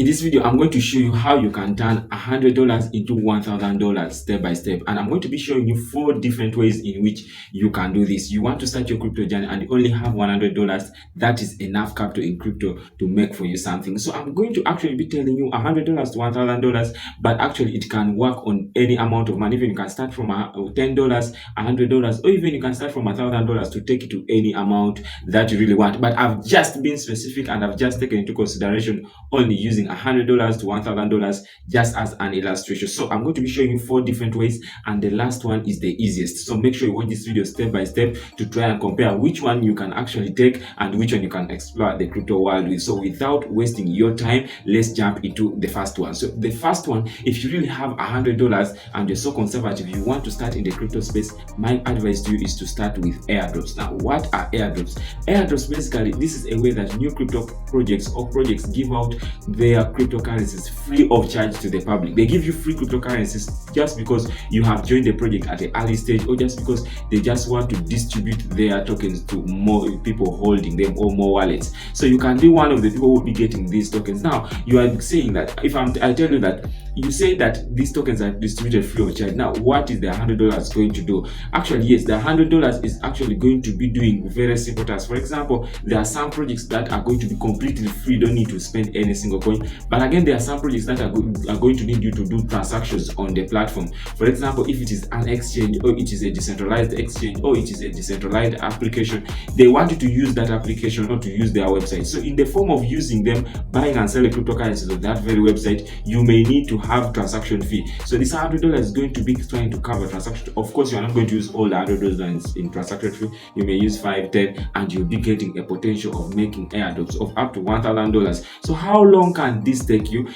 In this video, I'm going to show you how you can turn $100 into $1,000 step by step. And I'm going to be showing you 4 different ways in which you can do this. You want to start your crypto journey and you only have $100. That is enough capital in crypto to make for you something. So I'm going to actually be telling you $100 to $1,000, but actually it can work on any amount of money. Even you can start from $10, $100, or even you can start from $1,000 to take it to any amount that you really want. But I've just been specific and I've just taken into consideration only using $100 to $1,000 just as an illustration. So I'm going to be showing you 4 different ways, and the last one is the easiest. So make sure you watch this video step by step to try and compare which one you can actually take and which one you can explore the crypto world with. So without wasting your time, let's jump into the first one. So the first one, if you really have $100 and you're so conservative, you want to start in the crypto space, my advice to you is to start with airdrops. Now, what are airdrops? Airdrops, basically, this is a way that new crypto projects or projects give out their cryptocurrencies free of charge to the public. They give you free cryptocurrencies just because you have joined the project at the early stage, or just because they just want to distribute their tokens to more people holding them or more wallets. So you can be one of the people who will be getting these tokens. Now, you are saying that if I tell you that you say that these tokens are distributed free of charge. Now, what is the $100 going to do? Actually, yes, the $100 is actually going to be doing very simple tasks. For example, there are some projects that are going to be completely free, don't need to spend any single coin. But again, there are some projects that are going to need you to do transactions on the platform. For example, if it is an exchange, or it is a decentralized exchange, or it is a decentralized application, they want you to use that application or to use their website. So in the form of using them, buying and selling cryptocurrencies on that very website, you may need to have transaction fee. So this $100 is going to be trying to cover transaction. Of course, you are not going to use all the $100 in transaction fee. You may use 5, 10, and you'll be getting a potential of making airdrops of up to $1,000. So how long can this take you?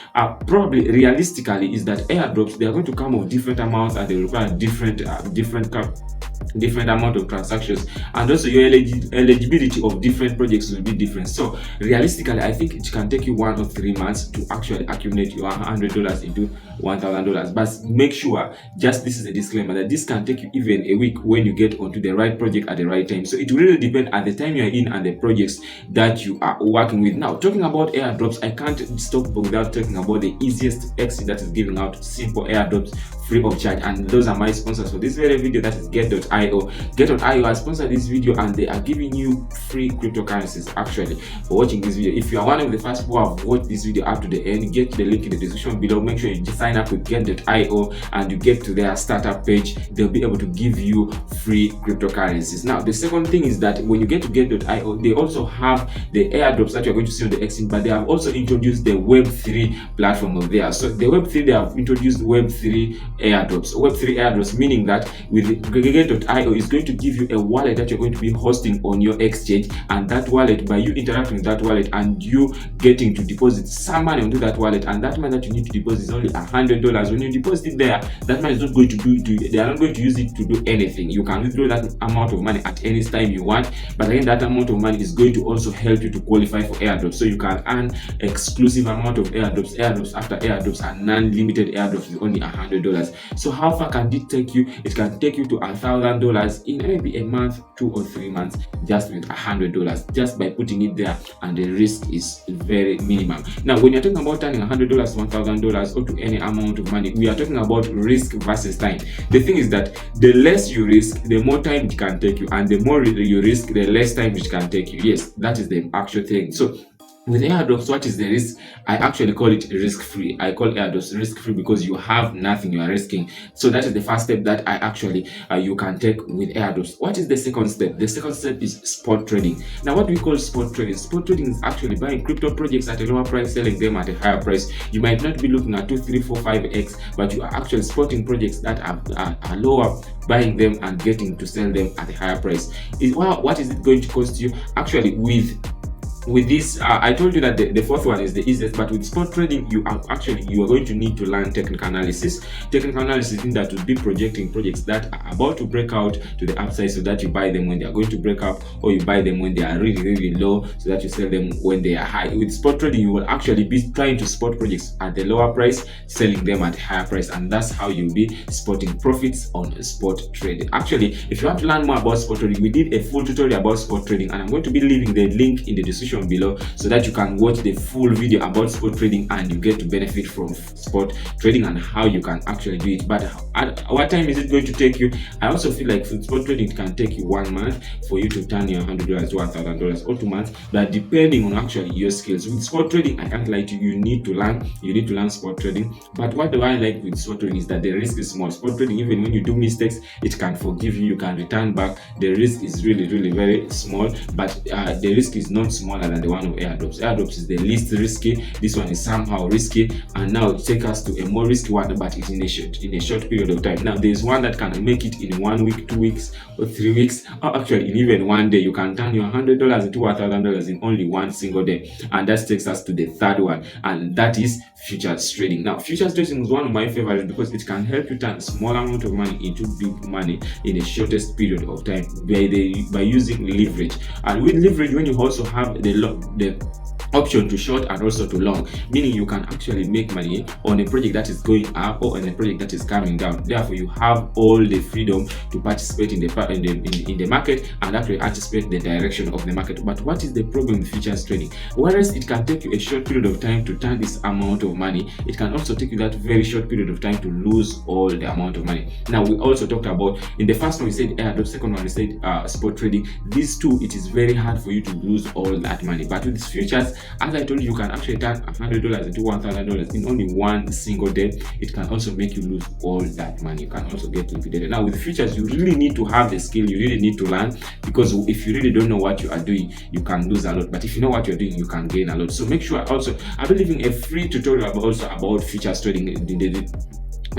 Probably realistically is that airdrops, they are going to come of different amounts and they require different amount of transactions, and also your eligibility of different projects will be different. So realistically, I think it can take you 1 or 3 months to actually accumulate your $100 into $1,000. But make sure, just this is a disclaimer, that this can take you even a week when you get onto the right project at the right time. So it really depends at the time you are in and the projects that you are working with. Now, talking about airdrops, I can't stop without talking about the easiest exit that is giving out simple airdrops free of charge, and those are my sponsors for this very video, that is Get.io. Get.io has sponsored this video and they are giving you free cryptocurrencies actually for watching this video. If you are one of the first people who have watched this video up to the end, get the link in the description below. Make sure you just sign up with Get.io and you get to their startup page. They'll be able to give you free cryptocurrencies. Now, the second thing is that when you get to Get.io, they also have the airdrops that you're going to see on the exchange, but they have also introduced the Web3 platform of theirs. So the Web3, they have introduced Web3 airdrops. Web3 airdrops, meaning that with Get.io is going to give you a wallet that you're going to be hosting on your exchange, and that wallet, by you interacting with that wallet and you getting to deposit some money onto that wallet, and that money that you need to deposit is only $100. When you deposit it there, that money is not going to they are not going to use it to do anything. You can withdraw that amount of money at any time you want, but again, that amount of money is going to also help you to qualify for airdrops. So you can earn exclusive amount of airdrops after airdrops, and non-limited airdrops is only $100. So how far can it take you? It can take you to $1,000 in maybe a month, 2 or 3 months, just with $100, just by putting it there, and the risk is very minimum. Now, when you're talking about turning $100 to $1,000 or to any amount of money, we are talking about risk versus time. The thing is that the less you risk, the more time it can take you, and the more you risk, the less time it can take you. Yes, that is the actual thing. So with airdrops, what is the risk? I actually call it risk-free. I call airdrops risk-free because you have nothing you are risking. So that is the first step that I actually you can take with airdrops. What is the second step? The second step is spot trading. Now, what do we call spot trading? Spot trading is actually buying crypto projects at a lower price, selling them at a higher price. You might not be looking at 2, 3, 4, 5x, but you are actually spotting projects that are lower, buying them and getting to sell them at a higher price. What is it going to cost you? Actually, with this, I told you that the fourth one is the easiest, but with spot trading, you are going to need to learn technical analysis. Technical analysis in that will be projecting projects that are about to break out to the upside, so that you buy them when they are going to break up, or you buy them when they are really, really low, so that you sell them when they are high. With spot trading, you will actually be trying to spot projects at the lower price, selling them at higher price, and that's how you'll be spotting profits on spot trading. Actually, if you want to learn more about spot trading, we did a full tutorial about spot trading, and I'm going to be leaving the link in the description description below so that you can watch the full video about spot trading and you get to benefit from spot trading and how you can actually do it. But what time is it going to take you? I also feel like for spot trading it can take you 1 month for you to turn your $100 to $1,000, or 2 months, but depending on actually your skills. With spot trading, I can't lie to you, you need to learn spot trading. But what do I like with spot trading is that the risk is small. Spot trading, even when you do mistakes, it can forgive you, you can return back. The risk is really very small, but the risk is not smaller than the one of airdrops. Airdrops is the least risky. This one is somehow risky, and now it takes us to a more risky one, but it's in a short period of time. Now there's one that can make it in 1 week, 2 weeks, or 3 weeks, or actually in even 1 day. You can turn your $100 into $1,000 in only 1 single day, and that takes us to the third one, and that is futures trading. Now futures trading is one of my favorites because it can help you turn a small amount of money into big money in the shortest period of time by using leverage. And with leverage, when you also have the option to short and also to long, meaning you can actually make money on a project that is going up or on a project that is coming down. Therefore, you have all the freedom to participate in the market and actually anticipate the direction of the market. But what is the problem with futures trading? Whereas it can take you a short period of time to turn this amount of money, it can also take you that very short period of time to lose all the amount of money. Now, we also talked about, in the first one we said airdrop, second one we said spot trading. These two, it is very hard for you to lose all that money. But with futures, as I told you, you can actually turn $100 into $1,000 in only 1 single day. It can also make you lose all that money. You can also get liquidated. Now with futures, you really need to have the skill. You really need to learn, because if you really don't know what you are doing, you can lose a lot. But if you know what you're doing, you can gain a lot. So make sure also, I'll be leaving a free tutorial about futures trading in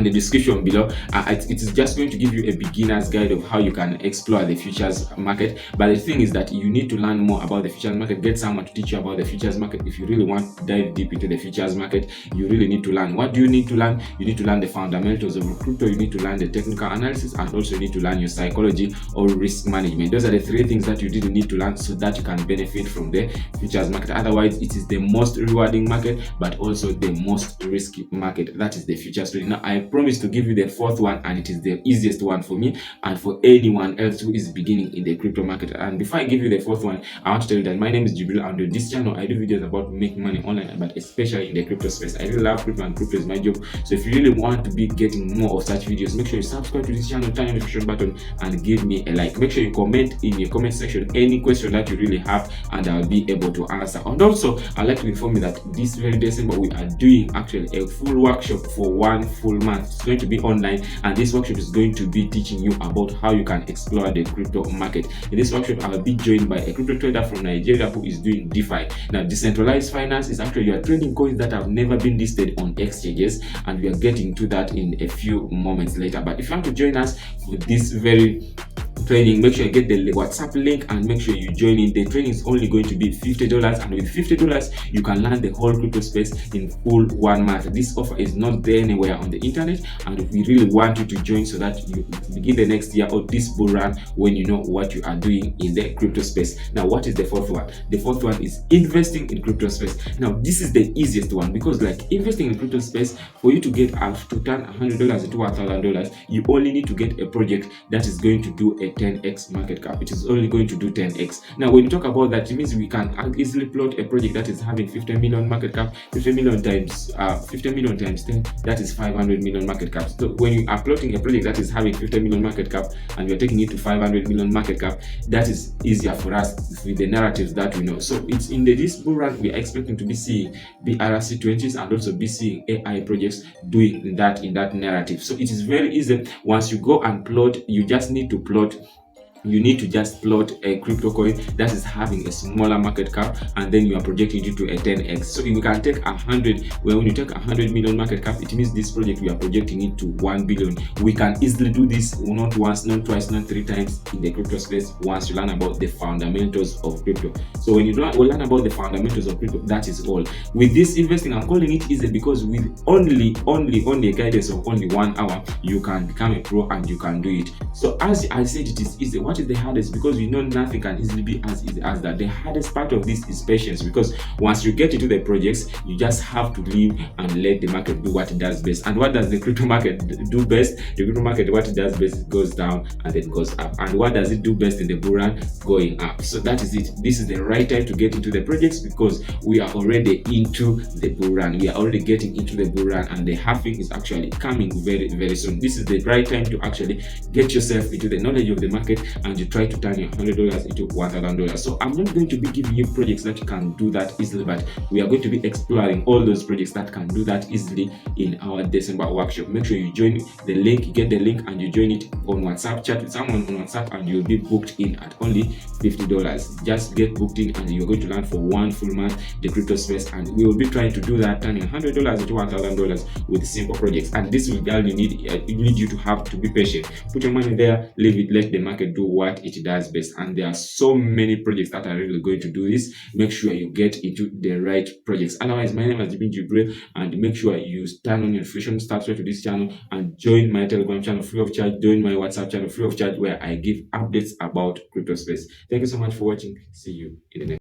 the description below. It is just going to give you a beginner's guide of how you can explore the futures market. But the thing is that you need to learn more about the futures market. Get someone to teach you about the futures market. If you really want to dive deep into the futures market, you really need to learn. What do you need to learn? You need to learn the fundamentals of crypto. You need to learn the technical analysis, and also you need to learn your psychology or risk management. Those are the 3 things that you really need to learn so that you can benefit from the futures market. Otherwise, it is the most rewarding market, but also the most risky market. That is the futures trading. Now, I promise to give you the 4th one, and it is the easiest one for me and for anyone else who is beginning in the crypto market. And before I give you the 4th one, I want to tell you that my name is Jibril, and on this channel I do videos about making money online, but especially in the crypto space. I really love crypto, and crypto is my job. So if you really want to be getting more of such videos, make sure you subscribe to this channel, turn on the notification button, and give me a like. Make sure you comment in your comment section any question that you really have, and I'll be able to answer. And also, I'd like to inform you that this very December we are doing actually a full workshop for 1 full month. It's going to be online, and this workshop is going to be teaching you about how you can explore the crypto market. In this workshop, I will be joined by a crypto trader from Nigeria who is doing DeFi. Now, decentralized finance is actually, you are trading coins that have never been listed on exchanges, and we are getting to that in a few moments later. But if you want to join us for this very training, make sure you get the WhatsApp link and make sure you join in. The training is only going to be $50, and with $50 you can learn the whole crypto space in full 1 month. This offer is not there anywhere on the internet, and we really want you to join so that you begin the next year or this bull run when you know what you are doing in the crypto space. Now, what is the 4th one? The 4th one is investing in crypto space. Now, this is the easiest one, because like investing in crypto space, for you to get to turn $100 into $1,000, you only need to get a project that is going to do a 10x market cap. It is only going to do 10x. Now, when you talk about that, it means we can easily plot a project that is having 50 million market cap. 50 million times 10, that is 500 million market cap. So when you are plotting a project that is having 50 million market cap and we are taking it to 500 million market cap, that is easier for us with the narratives that we know. So it's in this bull run we are expecting to be seeing BRC20s and also be seeing AI projects doing that in that narrative. So it is very easy. Once you go and plot, you just need to plot a crypto coin that is having a smaller market cap, and then you are projecting it to a 10x. So you can take 100, when you take 100 million market cap, it means this project we are projecting it to 1 billion. We can easily do this not once, not twice, not 3 times in the crypto space once you learn about the fundamentals of crypto. So when you learn about the fundamentals of crypto, that is all. With this investing, I'm calling it easy because with only a guidance of only 1 hour, you can become a pro and you can do it. So as I said, it is easy. What what is the hardest? Because we know nothing can easily be as easy as that. The hardest part of this is patience, because once you get into the projects, you just have to leave and let the market do what it does best. And what does the crypto market do best? The crypto market, what it does best, it goes down and then goes up. And what does it do best in the bull run? Going up. So that is it. This is the right time to get into the projects, because we are already into the bull run. We are already getting into the bull run, and the halving is actually coming very, very soon. This is the right time to actually get yourself into the knowledge of the market, and you try to turn your $100 into $1,000. So I'm not going to be giving you projects that can do that easily, but we are going to be exploring all those projects that can do that easily in our December workshop. Make sure you join the link, get the link, and you join it on WhatsApp. Chat with someone on WhatsApp, and you'll be booked in at only $50. Just get booked in, and you're going to learn for 1 full month the crypto space, and we will be trying to do that, turning $100 into $1,000 with simple projects. And this will only need you to have to be patient. Put your money there, leave it, let the market do what it does best. And there are so many projects that are really going to do this. Make sure you get into the right projects. Otherwise, my name is Jibril, and make sure you turn on notification, subscribe to this channel, and join my Telegram channel free of charge. Join my WhatsApp channel free of charge, where I give updates about crypto space. Thank you so much for watching. See you in the next